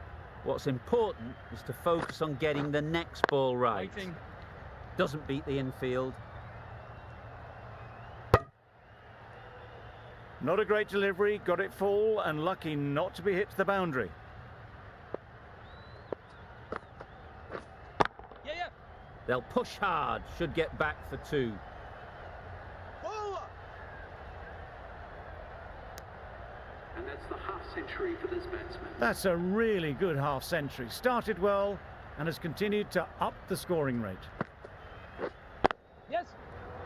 What's important is to focus on getting the next ball right. Doesn't beat the infield. Not a great delivery, got it full and lucky not to be hit to the boundary. They'll push hard, should get back for 2. And that's the half century for this batsman. That's a really good half century. Started well and has continued to up the scoring rate.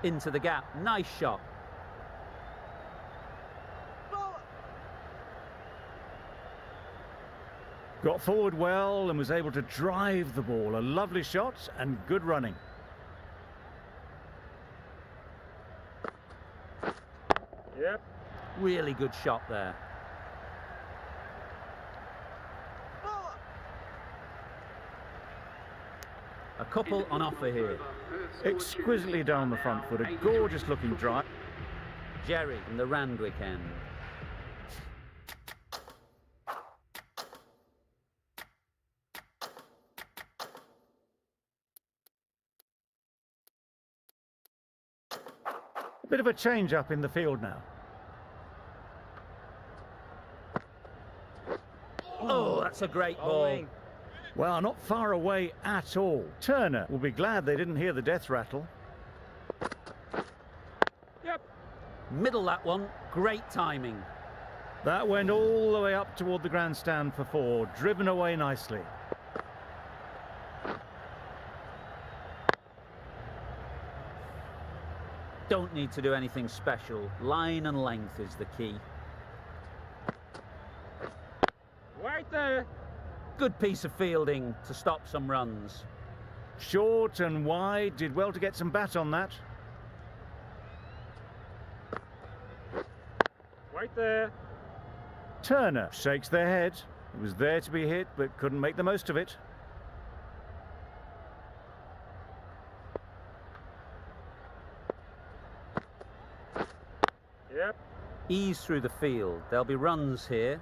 Into the gap, nice shot. Got forward well and was able to drive the ball. A lovely shot and good running. Really good shot there. A couple on offer here. Exquisitely down the front foot. A gorgeous looking drive. Garie in the Randwick end. A bit of a change up in the field now. Oh, that's a great ball. Well, not far away at all. Turner will be glad they didn't hear the death rattle. Middle that one, great timing. That went all the way up toward the grandstand for 4, driven away nicely. Don't need to do anything special. Line and length is the key. Right there. Good piece of fielding to stop some runs. Short and wide, did well to get some bat on that. Right there. Turner shakes their head. It was there to be hit, but couldn't make the most of it. Ease through the field. There'll be runs here.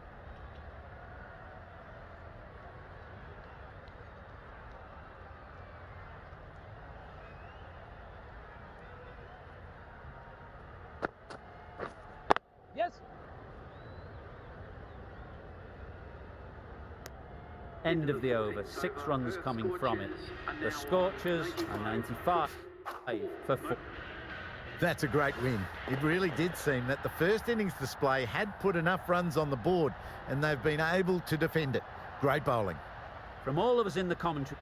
End of the over, 6 runs coming from it. The Scorchers are 95 for 4. That's a great win. It really did seem that the first innings display had put enough runs on the board and they've been able to defend it. Great bowling. From all of us in the commentary